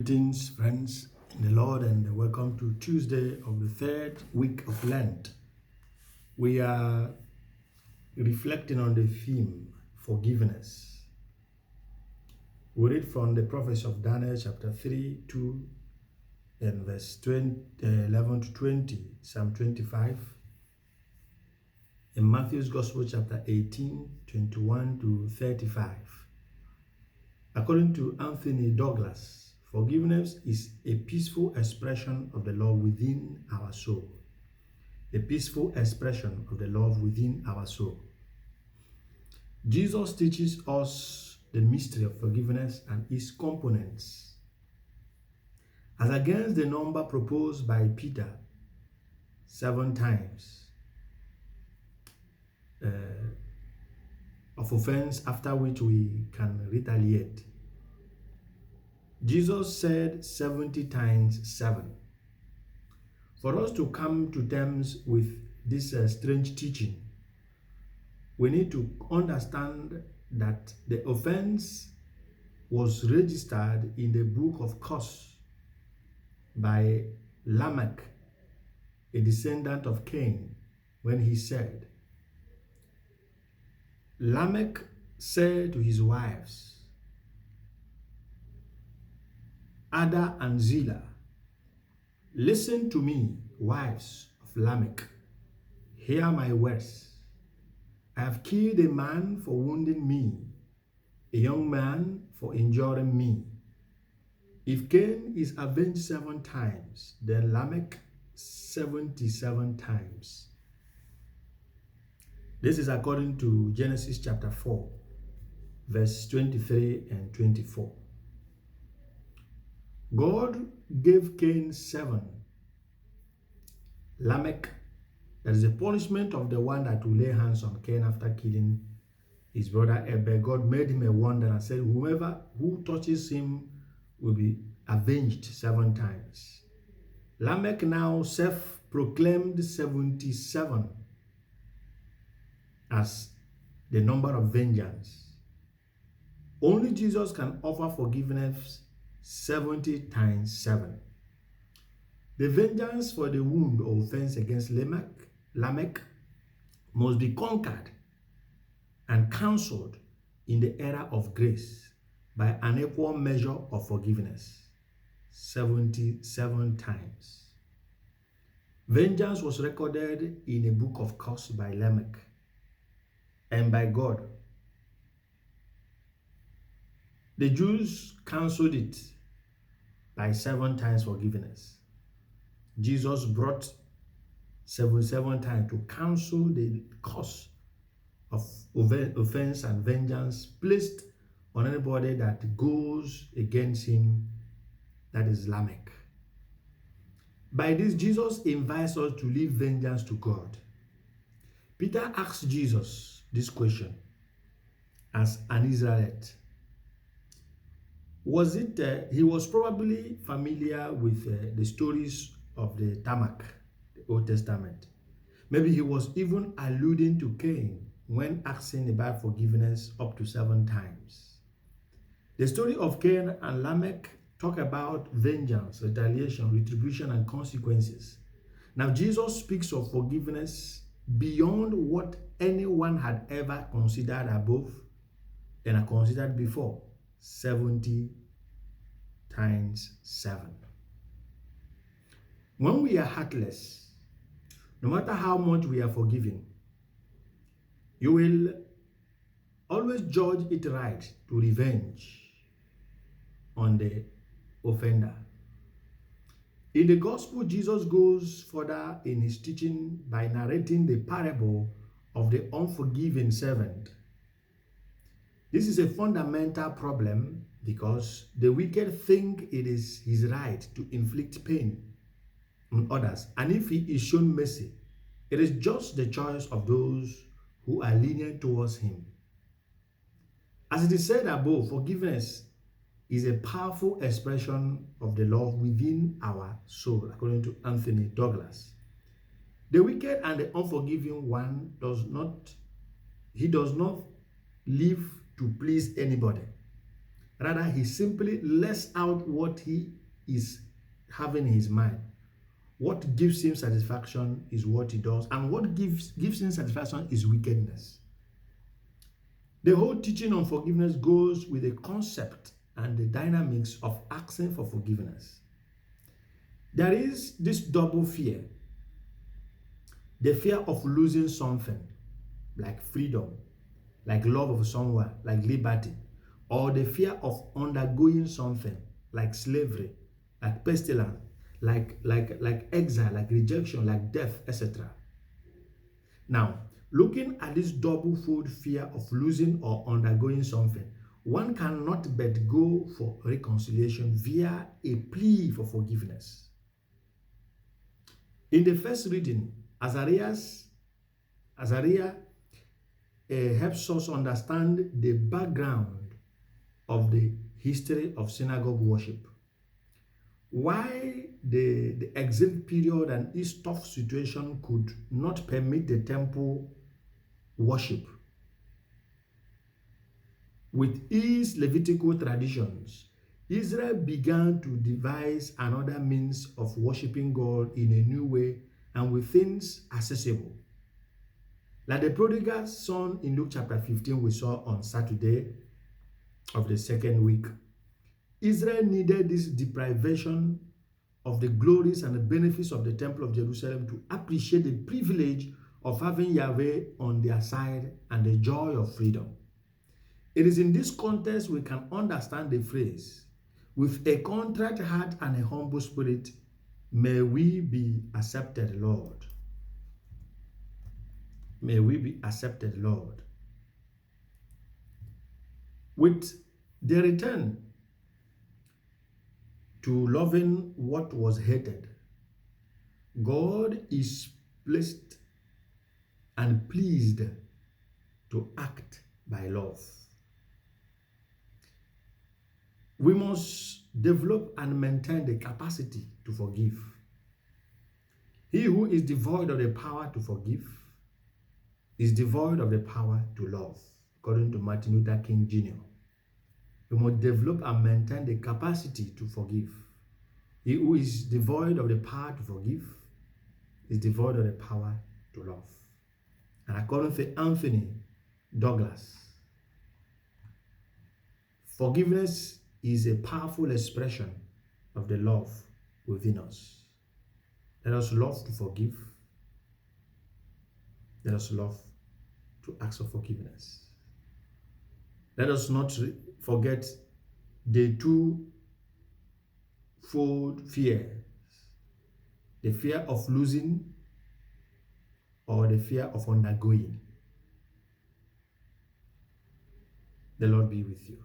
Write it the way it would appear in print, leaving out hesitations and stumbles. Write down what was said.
Greetings, friends in the Lord, and welcome to Tuesday of the third week of Lent. We are reflecting on the theme forgiveness. We read from the prophecy of Daniel, chapter 3, 2, and verse 11 to 20, Psalm 25, and Matthew's Gospel, chapter 18, 21 to 35. According to Anthony Douglas, forgiveness is a peaceful expression of the love within our soul. A peaceful expression of the love within our soul. Jesus teaches us the mystery of forgiveness and its components. As against the number proposed by Peter, 7 times of offense after which we can retaliate. Jesus said 70 times 7. For us to come to terms with this strange teaching, we need to understand that the offense was registered in the book of curse by Lamech, a descendant of Cain, when he said, Lamech said to his wives, Ada and Zillah, listen to me, wives of Lamech. Hear my words. I have killed a man for wounding me, a young man for injuring me. If Cain is avenged 7 times, then Lamech 77 times. This is according to Genesis chapter 4, verse 23 and 24. God gave Cain 7. Lamech, that is the punishment of the one that will lay hands on Cain after killing his brother Abel. God made him a wonder and said, whoever who touches him will be avenged 7 times. Lamech now self-proclaimed 77 as the number of vengeance. Only Jesus can offer forgiveness 70 times 7. The vengeance for the wound or offense against Lamech must be conquered and cancelled in the era of grace by an equal measure of forgiveness, 77 times. Vengeance was recorded in a book of curse by Lamech and by God. The Jews cancelled it by 7 times forgiveness. Jesus brought 77 times to cancel the curse of offense and vengeance placed on anybody that goes against him, that is Lamech. By this, Jesus invites us to leave vengeance to God. Peter asked Jesus this question as an Israelite. He was probably familiar with the stories of the Tanakh, the Old Testament. Maybe he was even alluding to Cain when asking about forgiveness up to 7 times. The story of Cain and Lamech talk about vengeance, retaliation, retribution, and consequences. Now, Jesus speaks of forgiveness beyond what anyone had ever considered above and considered before. 70 times 7. When we are heartless, no matter how much we are forgiven, you will always judge it right to revenge on the offender. In the gospel, Jesus goes further in his teaching by narrating the parable of the unforgiving servant. This is a fundamental problem because the wicked think it is his right to inflict pain on others, and if he is shown mercy, it is just the choice of those who are lenient towards him. As it is said above, forgiveness is a powerful expression of the love within our soul, according to Anthony Douglas. The wicked and the unforgiving one does not live to please anybody. Rather, he simply lets out what he is having in his mind. What gives him satisfaction is what he does, and what gives him satisfaction is wickedness. The whole teaching on forgiveness goes with the concept and the dynamics of asking for forgiveness. There is this double fear: the fear of losing something, like freedom, like love of someone, like liberty, or the fear of undergoing something, like slavery, like pestilence, like exile, like rejection, like death, etc. Now, looking at this double-fold fear of losing or undergoing something, one cannot but go for reconciliation via a plea for forgiveness. In the first reading, Azariah helps us understand the background of the history of synagogue worship. Why the exile period and this tough situation could not permit the temple worship. With its Levitical traditions, Israel began to devise another means of worshiping God in a new way and with things accessible. Like the prodigal son in Luke chapter 15 we saw on Saturday of the second week, Israel needed this deprivation of the glories and the benefits of the Temple of Jerusalem to appreciate the privilege of having Yahweh on their side and the joy of freedom. It is in this context we can understand the phrase, "With a contrite heart and a humble spirit, may we be accepted, Lord." May we be accepted, Lord. With the return to loving what was hated, God is pleased and pleased to act by love. We must develop and maintain the capacity to forgive. He who is devoid of the power to forgive is devoid of the power to love, according to Martin Luther King Jr. We must develop and maintain the capacity to forgive. He who is devoid of the power to forgive is devoid of the power to love. And according to Anthony Douglas, forgiveness is a powerful expression of the love within us. Let us love to forgive. Let us love to ask for forgiveness. Let us not forget the two-fold fears: the fear of losing or the fear of undergoing. The Lord be with you.